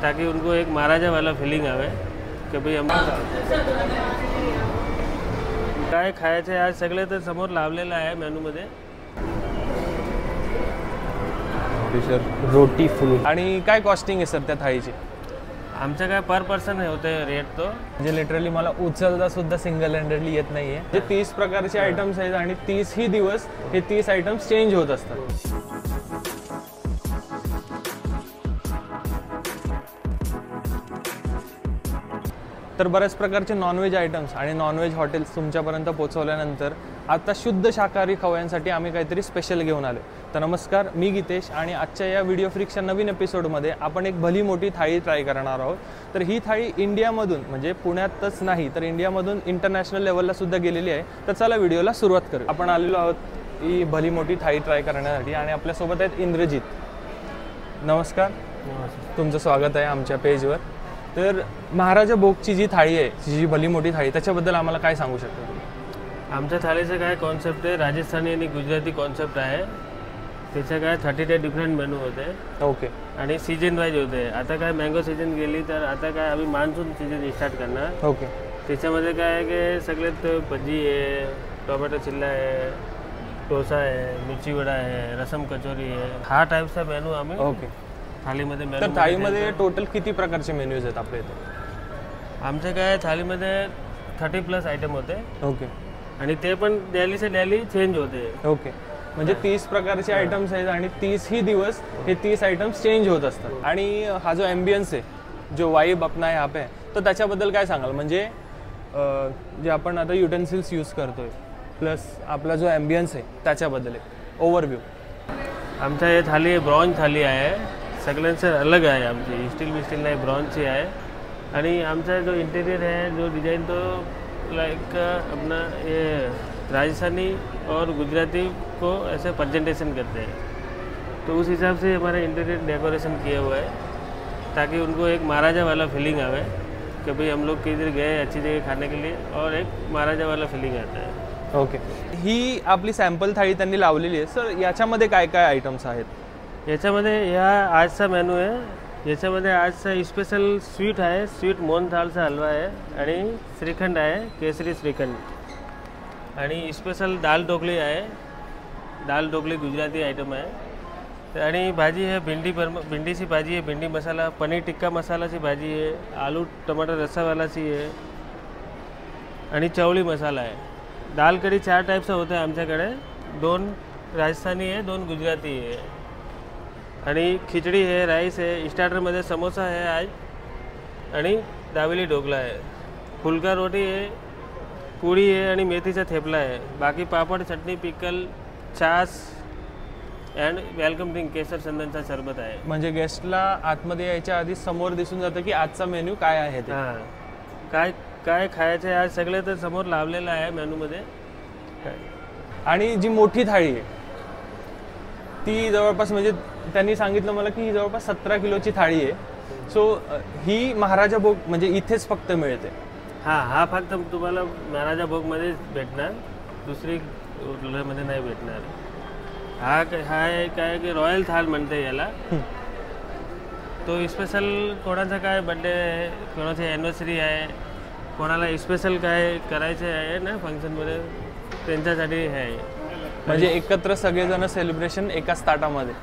ताकि उनको एक महाराजा वाला फीलिंग आवे की भाई हम काय खायचं आज सगळे तर समोर लावलेलं आहे मेनूमध्ये। रोटी फुल आणि काय कॉस्टिंग आहे सर त्या थाळीची? आमचं काय पर पर्सन होते रेट तो, म्हणजे लिटरली मला उचलता सुद्धा सिंगल हँडेडली येत नाहीये। जे 30 प्रकारचे आयटम्स आहेत आणि 30 ही दिवस हे 30 आयटम्स चेंज होत असतात। तर बऱ्याच प्रकारचे नॉनव्हेज आयटम्स आणि नॉनव्हेज हॉटेल्स तुमच्यापर्यंत पोहोचवल्यानंतर आता शुद्ध शाकाहारी खवयांसाठी आम्ही काहीतरी स्पेशल घेऊन आलो। तर नमस्कार, मी गीतेश आणि आजच्या या व्हिडिओ फ्रिक्सच्या नवीन एपिसोडमध्ये आपण एक भली मोठी थाळी ट्राय करणार आहोत। तर ही थाळी इंडियामधून म्हणजे पुण्यातच नाही तर इंडियामधून इंटरनॅशनल लेवलला सुद्धा गेलेली आहे। तर चला व्हिडिओला सुरुवात करू। आपण आलेलो आहोत ही भली मोठी थाळी ट्राय करण्यासाठी आणि आपल्यासोबत आहेत इंद्रजित। नमस्कार, तुमचं स्वागत आहे आमच्या पेजवर। तर महाराजा भोगची जी थाळी आहे, जी भली मोठी थाळी, त्याच्याबद्दल आम्हाला काय सांगू शकता तुम्ही? आमच्या थाळीचं काय कॉन्सेप्ट आहे, राजस्थानी आणि गुजराती कॉन्सेप्ट आहे। त्याचं काय 38 डिफरंट मेनू होते। ओके। आणि सीजन वाईज होते। आता काय मँगो सीजन गेली तर आता काय आम्ही मान्सून सीजन स्टार्ट करणार। ओके। त्याच्यामध्ये काय आहे की सगळ्यात भजी आहे, टोमॅटो चिल्ला आहे, डोसा आहे, मिरची वडा आहे, रसम कचोरी आहे, हा टाईपचा मेनू आम्ही ओके थाळीमध्ये तर थाळीमध्ये टोटल किती प्रकारचे मेन्यूज आहेत आपल्या इथे? आमच्या काय थाळीमध्ये 30+ आयटम होते। ओके। आणि ते पण डेली से डेली चेंज होते। ओके, म्हणजे 30 प्रकारचे आयटम्स आहेत आणि 30 ही दिवस हे 30 आयटम्स चेंज होत असतात। आणि हा जो ॲम्बियन्स आहे, जो वाइब अपना यहाँ पे, तर त्याच्याबद्दल काय सांगाल? म्हणजे जे आपण आता युटेन्सिल्स यूज करतोय प्लस आपला जो ॲम्बियन्स आहे त्याच्याबद्दल एक ओव्हरव्ह्यू। आमच्या हे थाळी ब्रॉन्झ थाळी आहे, सगळ्यांचं अलग आहे। आमची स्टील नाही, ब्रॉन्झची आहे। आणि आमचा जो इंटीरियर है, जो डिज़ाइन तो लाइक अपना ये राजस्थानी और गुजराती को ऐसे प्रेजेंटेशन करते हैं। तो उस हिसाब से हमारा इंटीरियर डेकोरेशन किया हुआ है ताकि उनको एक महाराजा वाला फीलिंग आवे कि भाई हम लोग किधर गए अच्छी जगह खाने के लिए, और एक महाराजा वाला फीलिंग आता है। ओके। ही आपली सॅम्पल थाळी त्यांनी लावलेली आहे। सर याच्यामध्ये काय काय आयटम्स आहेत? याच्यामध्ये या आजचा मेनू आहे। याच्यामध्ये आजचा स्पेशल स्वीट आहे, स्वीट मोहनथाळचा हलवा आहे आणि श्रीखंड आहे, केसरी श्रीखंड। आणि स्पेशल दाल ढोकली आहे, दाल ढोकली गुजराती आयटम आहे। आणि भाजी आहे भिंडीची भाजी आहे, भिंडी मसाला, पनीर टिक्का मसालाची भाजी आहे, आलू टमाटर रस्सावालाची आहे आणि चवळी मसाला आहे। दाल कढी 4 टाईपचं होतं आमच्याकडे, 2 राजस्थानी आहे, 2 गुजराती आहे। आणि खिचडी आहे, राईस आहे, स्टार्टरमध्ये समोसा आहे आज, आणि दावेली ढोकला आहे, फुलका रोटी आहे, पुरी आहे आणि मेथीचा थेपला आहे। बाकी पापड, चटणी, पिकल, छास अँड वेलकम ड्रिंक केसर चंदनचा सरबत आहे। म्हणजे गेस्टला आतमध्ये यायच्या आधी समोर दिसून जातं की आजचा मेन्यू काय आहे ते। हां, काय काय खायचं आहे आज सगळे तर समोर लावलेलं आहे मेनूमध्ये। आणि जी मोठी थाळी आहे ती जवळपास, म्हणजे त्यांनी सांगितलं मला की ही जवळपास 17 किलोची थाळी आहे। सो ही महाराजा भोग म्हणजे इथेच फक्त मिळते? हां, हा फक्त तुम्हाला महाराजा भोगमध्येच भेटणार, दुसरी मध्ये नाही भेटणार। हा काय की रॉयल थाल म्हणते याला। तो स्पेशल कोणाचा काय बर्थडे आहे, कोणाची ॲनिव्हर्सरी आहे, कोणाला स्पेशल काय करायचं आहे ना फंक्शनमध्ये, त्यांच्यासाठी आहे। म्हणजे एकत्र सगळेजण सेलिब्रेशन एकाच ताटामध्ये।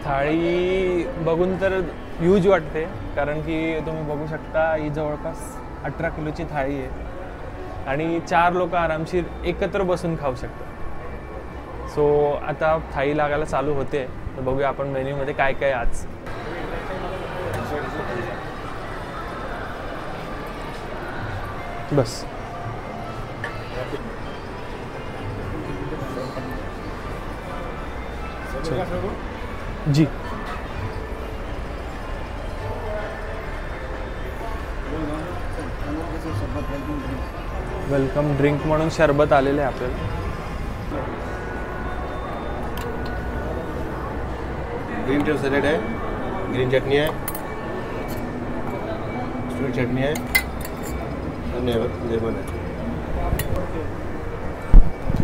थाळी बघून तर ह्यूज वाटते, कारण की तुम्ही बघू शकता ही जवळपास 18 किलोची थाळी आहे आणि 4 लोक आरामशीर एकत्र बसून खाऊ शकतात। सो आता थाळी लागायला चालू होते, तर बघूया आपण मेन्यूमध्ये काय काय आज। बस जी, वेलकम ड्रिंक म्हणून शरबत आलेले आहे आपल्याला। ग्रीन टी सैलेड है, ग्रीन चटनी है, स्वीट चटनी है, लेमन है।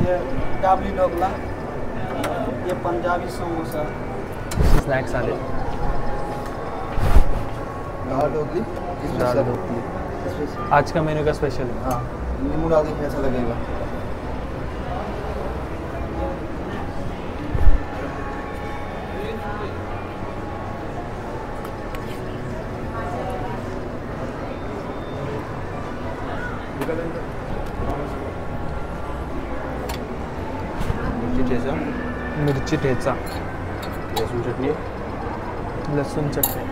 ये काबली ढोकला, ये पंजाबी समोसा, स्नॅक्स आले। दाल ढोकली, दाल ढोकली आज का मेन्यू का स्पेशल है। हाँ, नींबू डाल के कैसा लगेगा? मिरची ठेचा, लहसुन चटनी, लसूण चटणी,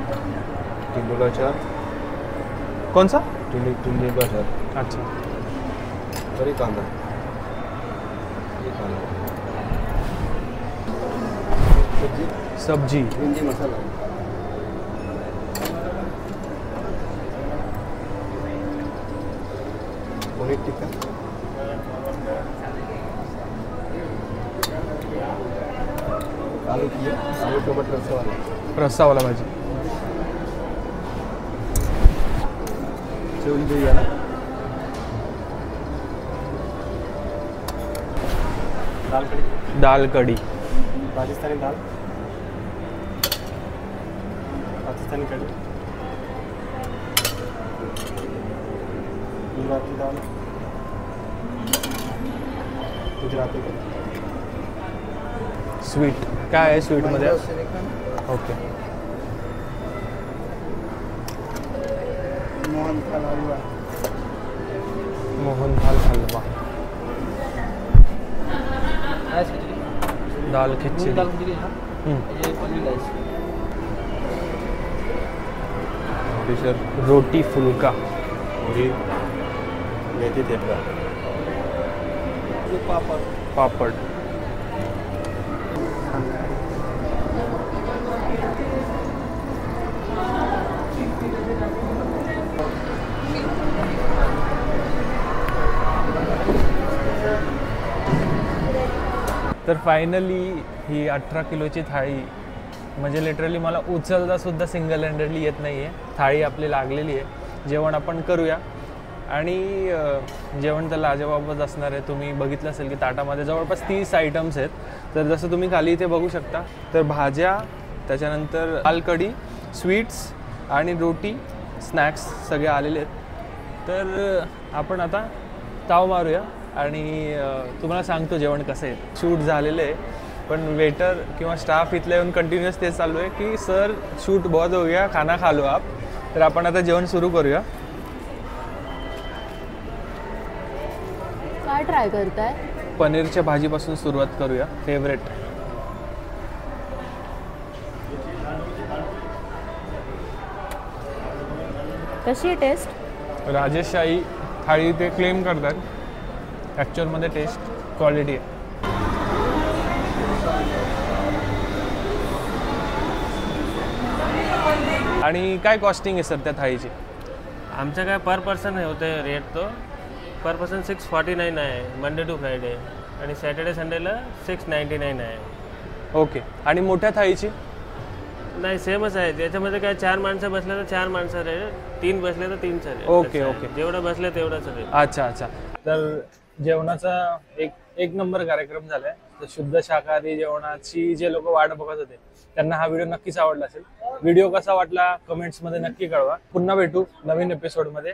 टिंडोला अचार, कौन सा? टिंडोला अचार, अच्छा, और ये कांदा, सब्जी, भिंडी मसाला, पनीर टिक्का, आलू की, आलू टमाटर रस्सा वाला, रस्सावाला भाजी, सेवली दही वाला, दाल कड़ी, दाल कड़ी, राजस्थानी दाल, पाकिस्तानी कड़ी, गुजराती दाल, गुजराती कड़ी, स्वीट काय आहे स्वीट मध्ये? ओके, मोहनथाल हलवा, मोहनथाल हलवा, दाल खिचड़ी, रोटी फुल्का, पूरी, मेथी थेपला, पापड़, पापड़, तर फायनली ही 18 किलोची थाळी म्हणजे लिटरली मला उचलता सुद्धा सिंगल हँडेडली येत नाही आहे। थाळी आपली लागलेली आहे, जेवण आपण करूया आणि जेवण तर लाजवाबच असणार आहे। तुम्ही बघितलं असेल की ताटामध्ये जवळपास 30 आयटम्स आहेत। तर जसं तुम्ही खाली इथे बघू शकता, तर भाज्या, त्याच्यानंतर दाल कढी, स्वीट्स आणि रोटी, स्नॅक्स सगळे आलेले आहेत। तर आपण आता ताव मारूया आणि तुम्हाला सांगतो जेवण कसं आहे। शूट झालेलं आहे, पण वेटर किंवा स्टाफ इथले येऊन कंटिन्युअस तेच चालू आहे की सर शूट बहुत हो गया, खाना खा लो आप। तर आपण आता जेवण सुरू करूया। काय ट्राय करताय? पनीरच्या भाजीपासून सुरुवात करूया, फेवरेट। कशी आहे टेस्ट? राजेशाही थाळी ते क्लेम करतात, ॲक्च्युअलमध्ये टेस्ट क्वालिटी आहे। आणि काय कॉस्टिंग आहे सर त्या थाळीची? आमचं काय पर पर्सन होते रेट, तो पर पर्सन 649 आहे मंडे टू फ्रायडे, आणि सॅटर्डे संडेला 699 आहे। ओके, आणि मोठ्या थाळीची? नाही, सेमच आहे। त्याच्यामध्ये काय 4 माणसं बसले तर 4 माणसं रेट, 3 बसले तर 3चं रेट। ओके ओके, जेवढं बसले तेवढंच रेट। अच्छा अच्छा। तर जेवणाचा एक नंबर कार्यक्रम झालाय। तर शुद्ध शाकाहारी जेवणाची जे लोक वाट बघत होते त्यांना हा व्हिडिओ नक्कीच आवडला असेल। व्हिडिओ कसा वाटला कमेंट्समध्ये नक्की कळवा। पुन्हा भेटू नवीन एपिसोडमध्ये।